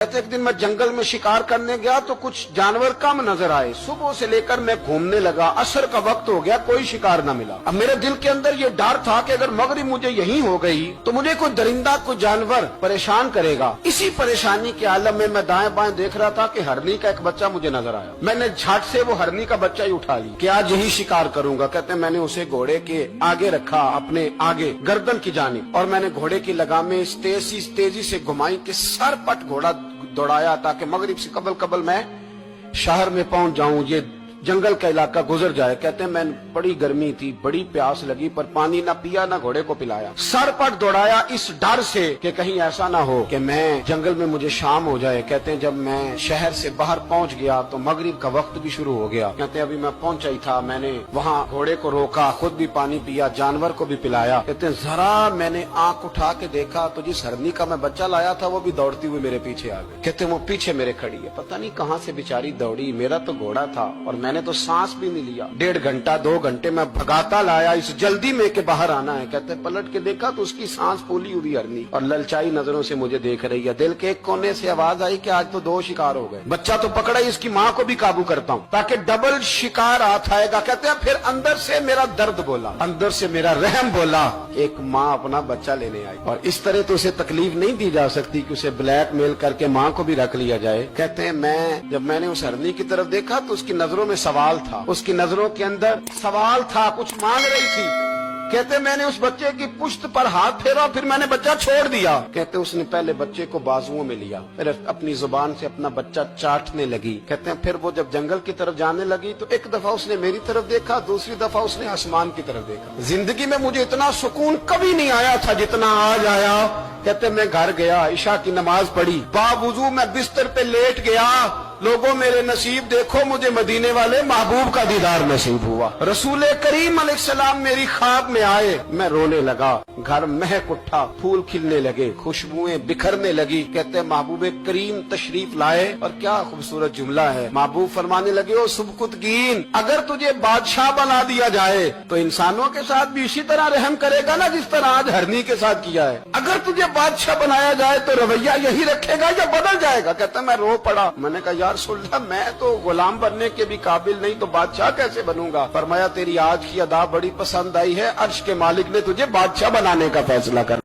कहते एक दिन मैं जंगल में शिकार करने गया तो कुछ जानवर कम नजर आए। सुबह से लेकर मैं घूमने लगा, असर का वक्त हो गया, कोई शिकार न मिला। अब मेरे दिल के अंदर ये डर था कि अगर मगरिब मुझे यहीं हो गई तो मुझे कोई दरिंदा कोई जानवर परेशान करेगा। इसी परेशानी के आलम में मैं दाएं बाएं देख रहा था कि हरनी का एक बच्चा मुझे नजर आया। मैंने झट से वो हरनी का बच्चा ही उठा ली कि आज यही शिकार करूंगा। कहते मैंने उसे घोड़े के आगे रखा, अपने आगे गर्दन की जानिब, और मैंने घोड़े की लगामें तेजी से घुमाई कि सर पट घोड़ा दौड़ाया ताकि मगरिब से कबल मैं शहर में पहुंच जाऊं, ये जंगल का इलाका गुजर जाए। कहते हैं मैं बड़ी गर्मी थी, बड़ी प्यास लगी, पर पानी ना पिया ना घोड़े को पिलाया। सर पट दौड़ाया इस डर से कि कहीं ऐसा ना हो कि मैं जंगल में मुझे शाम हो जाए। कहते हैं जब मैं शहर से बाहर पहुंच गया तो मगरिब का वक्त भी शुरू हो गया। कहते हैं अभी मैं पहुंचा ही था, मैंने वहाँ घोड़े को रोका, खुद भी पानी पिया, जानवर को भी पिलाया। कहते हैं जरा मैंने आंख उठा के देखा तो जिस हरनी का मैं बच्चा लाया था वो भी दौड़ती हुई मेरे पीछे आ गई। कहते हैं वो पीछे मेरे खड़ी है, पता नहीं कहाँ से बेचारी दौड़ी। मेरा तो घोड़ा था और मैंने तो सांस भी नहीं लिया। 1.5 घंटा 2 घंटे मैं भगाता लाया इस जल्दी में के बाहर आना है। कहते पलट के देखा तो उसकी सांस फूली हुई हरनी और ललचाई नजरों से मुझे देख रही है। दिल के एक कोने से आवाज आई कि आज तो 2 शिकार हो गए। बच्चा तो पकड़ा ही, इसकी माँ को भी काबू करता हूँ ताकि डबल शिकार हाथ आएगा। कहते हैं फिर अंदर से मेरा दर्द बोला, अंदर से मेरा रहम बोला। एक माँ अपना बच्चा लेने आई और इस तरह तो उसे तकलीफ नहीं दी जा सकती कि उसे ब्लैकमेल करके माँ को भी रख लिया जाए। कहते हैं जब मैंने उस हरनी की तरफ देखा तो उसकी नजरों में सवाल था, उसकी नजरों के अंदर सवाल था, कुछ मांग रही थी। कहते मैंने उस बच्चे की पुश्त पर हाथ फेरा, फिर मैंने बच्चा छोड़ दिया। कहते उसने पहले बच्चे को बाजुओं में लिया, फिर अपनी जुबान से अपना बच्चा चाटने लगी। कहते हैं फिर वो जब जंगल की तरफ जाने लगी तो एक दफा उसने मेरी तरफ देखा, दूसरी दफा उसने आसमान की तरफ देखा। जिंदगी में मुझे इतना सुकून कभी नहीं आया था जितना आज आया। कहते मैं घर गया, इशा की नमाज पढ़ी, बावुजू मैं बिस्तर पे लेट गया। लोगों मेरे नसीब देखो, मुझे मदीने वाले महबूब का दीदार नसीब हुआ। रसूल करीम अलैहिस्सलाम मेरी ख्वाब में आए, मैं रोने लगा। घर महक उठा, फूल खिलने लगे, खुशबुएं बिखरने लगी। कहते महबूब करीम तशरीफ लाए और क्या खूबसूरत जुमला है। महबूब फरमाने लगे ओ सुबकुतगीन, अगर तुझे बादशाह बना दिया जाए तो इंसानों के साथ भी इसी तरह रहम करेगा ना जिस तरह आज हरनी के साथ किया है। अगर तुझे बादशाह बनाया जाए तो रवैया यही रखेगा या बदल जाएगा। कहता मैं रो पड़ा। मैंने कहा यार सुल्ला, मैं तो गुलाम बनने के भी काबिल नहीं तो बादशाह कैसे बनूंगा। फरमाया तेरी आज की अदा बड़ी पसंद आई है, अर्श के मालिक ने तुझे बादशाह बनाने का फैसला कर